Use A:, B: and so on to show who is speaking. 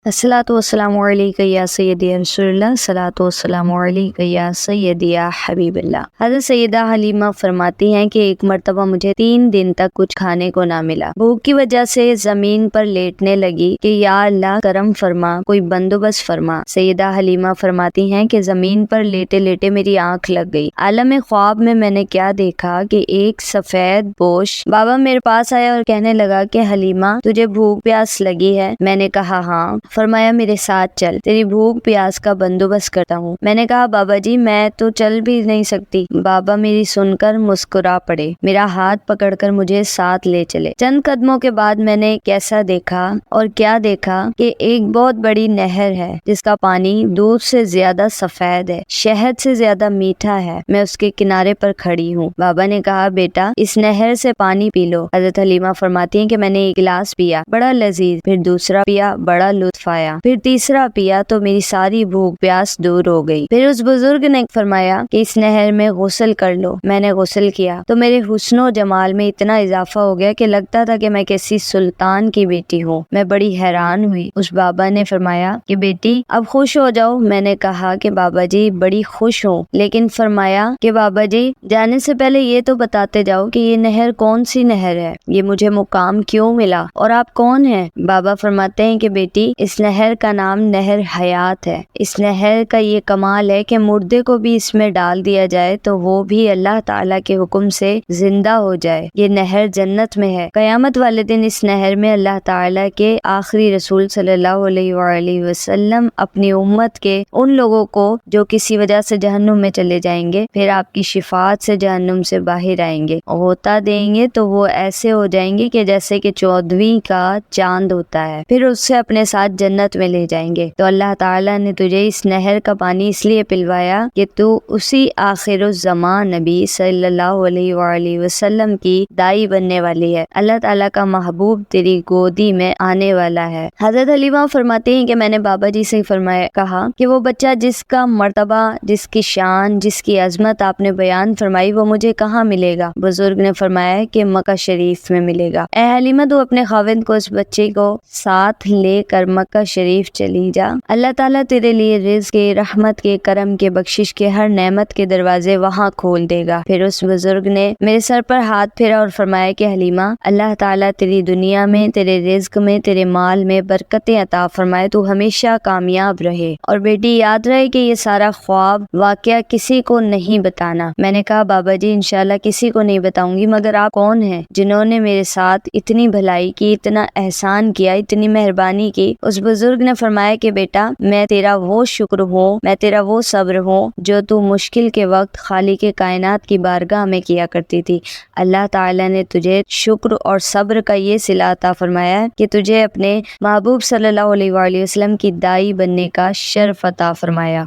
A: الصلاۃ والسلام علیک یا سیدی رسول اللہ، الصلاۃ والسلام علیک یا سیدی یا حبیب اللہ۔ حضرت سیدہ حلیمہ فرماتی ہیں کہ ایک مرتبہ مجھے 3 دن تک کچھ کھانے کو نہ ملا۔ بھوک کی وجہ سے زمین پر لیٹنے لگی کہ یا اللہ کرم فرما، کوئی بندوبست فرما۔ سیدہ حلیمہ فرماتی ہیں کہ زمین پر لیٹے لیٹے میری آنکھ لگ گئی۔ عالم خواب میں نے کیا دیکھا کہ ایک سفید پوش بابا میرے پاس آیا اور کہنے لگا کہ حلیمہ تجھے بھوک پیاس لگی ہے؟ میں نے کہا ہاں۔ فرمایا میرے ساتھ چل، تیری بھوک پیاس کا بندوبست کرتا ہوں۔ میں نے کہا بابا جی میں تو چل بھی نہیں سکتی۔ بابا میری سن کر مسکرا پڑے، میرا ہاتھ پکڑ کر مجھے ساتھ لے چلے۔ چند قدموں کے بعد میں نے کیسا دیکھا اور کیا دیکھا کہ ایک بہت بڑی نہر ہے جس کا پانی دودھ سے زیادہ سفید ہے، شہد سے زیادہ میٹھا ہے۔ میں اس کے کنارے پر کھڑی ہوں۔ بابا نے کہا بیٹا اس نہر سے پانی پی لو۔ حضرت حلیمہ فرماتی ہیں کہ میں نے ایک گلاس پیا، بڑا لذیذ، پھر دوسرا پیا، بڑا لطف آیا، پھر تیسرا پیا تو میری ساری بھوک پیاس دور ہو گئی۔ پھر اس بزرگ نے فرمایا کہ اس نہر میں غسل کر لو۔ میں نے غسل کیا تو میرے حسن و جمال میں اتنا اضافہ ہو گیا کہ لگتا تھا کہ میں کسی سلطان کی بیٹی ہوں۔ میں بڑی حیران ہوئی۔ اس بابا نے فرمایا کہ بیٹی اب خوش ہو جاؤ۔ میں نے کہا کہ بابا جی بڑی خوش ہوں، لیکن فرمایا کہ بابا جی جانے سے پہلے یہ تو بتاتے جاؤ کہ یہ نہر کون سی نہر ہے، یہ مجھے مقام کیوں ملا، اور آپ کون ہیں؟ بابا فرماتے ہیں کہ بیٹی اس نہر کا نام نہر حیات ہے۔ اس نہر کا یہ کمال ہے کہ مردے کو بھی اس میں ڈال دیا جائے تو وہ بھی اللہ تعالیٰ کے حکم سے زندہ ہو جائے۔ یہ نہر جنت میں ہے۔ قیامت والے دن اس نہر میں اللہ تعالیٰ کے آخری رسول صلی اللہ علیہ وآلہ وسلم اپنی امت کے ان لوگوں کو جو کسی وجہ سے جہنم میں چلے جائیں گے پھر آپ کی شفاعت سے جہنم سے باہر آئیں گے، ہوتا دیں گے تو وہ ایسے ہو جائیں گے کہ جیسے کہ 14ویں کا چاند ہوتا ہے، پھر اس سے اپنے ساتھ جنت میں لے جائیں گے۔ تو اللہ تعالیٰ نے تجھے اس نہر کا پانی اس لیے پلوایا کہ تو اسی آخر الزمان نبی صلی اللہ علیہ وآلہ وسلم کی دائی بننے والی ہے۔ اللہ تعالیٰ کا محبوب تیری گودی میں آنے والا ہے۔ حضرت حلیمہ فرماتے ہیں کہ میں نے بابا جی سے کہا کہ وہ بچہ جس کا مرتبہ، جس کی شان، جس کی عظمت آپ نے بیان فرمائی وہ مجھے کہاں ملے گا؟ بزرگ نے فرمایا کہ مکہ شریف میں ملے گا۔ اے حلیمہ تو اپنے خاوند کو، اس بچے کو ساتھ لے کر مکہ شریف چلی جا۔ اللہ تعالیٰ تیرے لیے رزق کے، رحمت کے، کرم کے، بخشش کے، ہر نعمت کے دروازے وہاں کھول دے گا۔ پھر اس بزرگ نے میرے سر پر ہاتھ پھیرا اور فرمایا کہ حلیمہ اللہ تعالیٰ تیری دنیا میں، تیرے رزق میں، تیرے مال میں برکتیں عطا فرمائے، تو ہمیشہ کامیاب رہے، اور بیٹی یاد رہے کہ یہ سارا خواب واقعہ کسی کو نہیں بتانا۔ میں نے کہا بابا جی انشاءاللہ کسی کو نہیں بتاؤں گی، مگر آپ کون ہیں جنہوں نے میرے ساتھ اتنی بھلائی کی، اتنا احسان کیا، اتنی مہربانی کی؟ اس بزرگ نے فرمایا کہ بیٹا میں تیرا وہ شکر ہوں، میں تیرا وہ صبر ہوں جو تو مشکل کے وقت خالق کائنات کی بارگاہ میں کیا کرتی تھی۔ اللہ تعالیٰ نے تجھے شکر اور صبر کا یہ صلہ عطا فرمایا کہ تجھے اپنے محبوب صلی اللہ علیہ وآلہ وسلم کی دائی بننے کا شرف عطا فرمایا۔